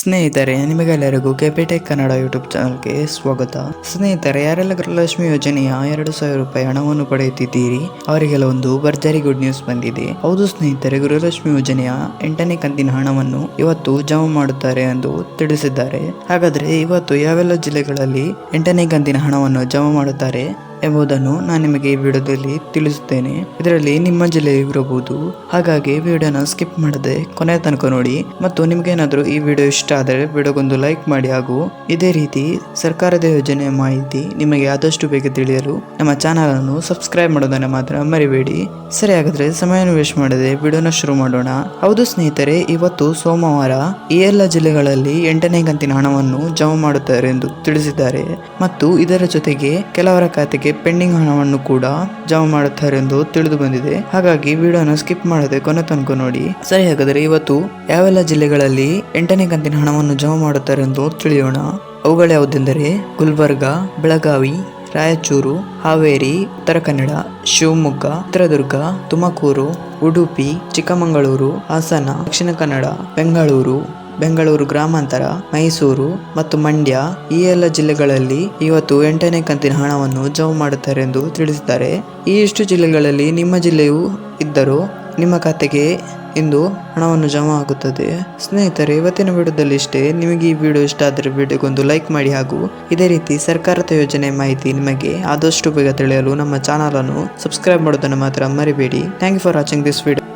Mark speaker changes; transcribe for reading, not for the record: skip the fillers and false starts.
Speaker 1: ಸ್ನೇಹಿತರೆ, ನಿಮಗೆಲ್ಲರಿಗೂ ಕೆಪಿಟೆಕ್ ಕನ್ನಡ ಯೂಟ್ಯೂಬ್ ಚಾನಲ್ಗೆ ಸ್ವಾಗತ. ಸ್ನೇಹಿತರೆ, ಯಾರೆಲ್ಲ ಗೃಹಲಕ್ಷ್ಮಿ ಯೋಜನೆಯ 2,000 ರೂಪಾಯಿ ಹಣವನ್ನು ಪಡೆಯುತ್ತಿದ್ದೀರಿ ಅವರಿಗೆಲ್ಲ ಒಂದು ಭರ್ಜರಿ ಗುಡ್ ನ್ಯೂಸ್ ಬಂದಿದೆ. ಹೌದು ಸ್ನೇಹಿತರೆ, ಗೃಹಲಕ್ಷ್ಮಿ ಯೋಜನೆಯ 8ನೇ ಕಂತಿನ ಹಣವನ್ನು ಇವತ್ತು ಜಮಾ ಮಾಡುತ್ತಾರೆ ಎಂದು ತಿಳಿಸಿದ್ದಾರೆ. ಹಾಗಾದ್ರೆ ಇವತ್ತು ಯಾವೆಲ್ಲ ಜಿಲ್ಲೆಗಳಲ್ಲಿ 8ನೇ ಕಂತಿನ ಹಣವನ್ನು ಜಮಾ ಮಾಡುತ್ತಾರೆ ಎಂಬುದನ್ನು ನಾನು ನಿಮಗೆ ಈ ವಿಡಿಯೋದಲ್ಲಿ ತಿಳಿಸುತ್ತೇನೆ. ಇದರಲ್ಲಿ ನಿಮ್ಮ ಜಿಲ್ಲೆಯು ಇರಬಹುದು, ಹಾಗಾಗಿ ವಿಡಿಯೋನ ಸ್ಕಿಪ್ ಮಾಡದೆ ಕೊನೆ ತನಕ ನೋಡಿ. ಮತ್ತು ನಿಮ್ಗೇನಾದರೂ ಈ ವಿಡಿಯೋ ಇಷ್ಟ ಆದರೆ ವಿಡಿಯೋಗೊಂದು ಲೈಕ್ ಮಾಡಿ, ಹಾಗೂ ಇದೇ ರೀತಿ ಸರ್ಕಾರದ ಯೋಜನೆಯ ಮಾಹಿತಿ ನಿಮಗೆ ಆದಷ್ಟು ಬೇಗ ತಿಳಿಯಲು ನಮ್ಮ ಚಾನಲ್ ಅನ್ನು ಸಬ್ಸ್ಕ್ರೈಬ್ ಮಾಡೋದನ್ನ ಮಾತ್ರ ಮರಿಬೇಡಿ. ಸರಿ, ಹಾಗಾದ್ರೆ ಸಮಯವನ್ನು ವೇಸ್ಟ್ ಮಾಡದೆ ವಿಡಿಯೋನ ಶುರು ಮಾಡೋಣ. ಹೌದು ಸ್ನೇಹಿತರೆ, ಇವತ್ತು ಸೋಮವಾರ ಈ ಎಲ್ಲ ಜಿಲ್ಲೆಗಳಲ್ಲಿ 8ನೇ ಕಂತಿನ ಹಣವನ್ನು ಜಮಾ ಮಾಡುತ್ತಾರೆ ಎಂದು ತಿಳಿಸಿದ್ದಾರೆ. ಮತ್ತು ಇದರ ಜೊತೆಗೆ ಕೆಲವರ ಖಾತೆಗೆ ಪೆಂಡಿಂಗ್ ಹಣವನ್ನು ಕೂಡ ಜಮಾ ಮಾಡುತ್ತಾರೆ ಎಂದು ತಿಳಿದು ಬಂದಿದೆ. ಹಾಗಾಗಿ ವಿಡಿಯೋನ ಸ್ಕಿಪ್ ಮಾಡದೆ ಕೊನೆ ತನಕ ನೋಡಿ. ಸರಿ, ಹಾಗಾದರೆ ಇವತ್ತು ಯಾವೆಲ್ಲ ಜಿಲ್ಲೆಗಳಲ್ಲಿ 8ನೇ ಕಂತಿನ ಹಣವನ್ನು ಜಮಾ ಮಾಡುತ್ತಾರೆ ಎಂದು ತಿಳಿಯೋಣ. ಅವುಗಳು ಯಾವುದೆಂದರೆ ಗುಲ್ಬರ್ಗ, ಬೆಳಗಾವಿ, ರಾಯಚೂರು, ಹಾವೇರಿ, ಉತ್ತರ ಕನ್ನಡ, ಶಿವಮೊಗ್ಗ, ಚಿತ್ರದುರ್ಗ, ತುಮಕೂರು, ಉಡುಪಿ, ಚಿಕ್ಕಮಗಳೂರು, ಹಾಸನ, ದಕ್ಷಿಣ ಕನ್ನಡ, ಬೆಂಗಳೂರು ಗ್ರಾಮಾಂತರ, ಮೈಸೂರು ಮತ್ತು ಮಂಡ್ಯ ಈ ಎಲ್ಲ ಜಿಲ್ಲೆಗಳಲ್ಲಿ ಇವತ್ತು 8ನೇ ಕಂತಿನ ಹಣವನ್ನು ಜಮಾ ಮಾಡುತ್ತಾರೆ ಎಂದು ತಿಳಿಸಿದ್ದಾರೆ. ಈ ಇಷ್ಟು ಜಿಲ್ಲೆಗಳಲ್ಲಿ ನಿಮ್ಮ ಜಿಲ್ಲೆಯು ಇದ್ದರೂ ನಿಮ್ಮ ಖಾತೆಗೆ ಇಂದು ಹಣವನ್ನು ಜಮಾ ಆಗುತ್ತದೆ. ಸ್ನೇಹಿತರೆ, ಇವತ್ತಿನ ವಿಡಿಯೋದಲ್ಲಿ ಇಷ್ಟೇ. ನಿಮಗೆ ಈ ವಿಡಿಯೋ ಇಷ್ಟ ಆದರೆ ವಿಡಿಯೋಗೊಂದು ಲೈಕ್ ಮಾಡಿ, ಹಾಗೂ ಇದೇ ರೀತಿ ಸರ್ಕಾರದ ಯೋಜನೆ ಮಾಹಿತಿ ನಿಮಗೆ ಆದಷ್ಟು ಬೇಗ ತಿಳಿಯಲು ನಮ್ಮ ಚಾನಲ್ ಅನ್ನು ಸಬ್ಸ್ಕ್ರೈಬ್ ಮಾಡೋದನ್ನು ಮಾತ್ರ ಮರಿಬೇಡಿ. Thank you for watching this video.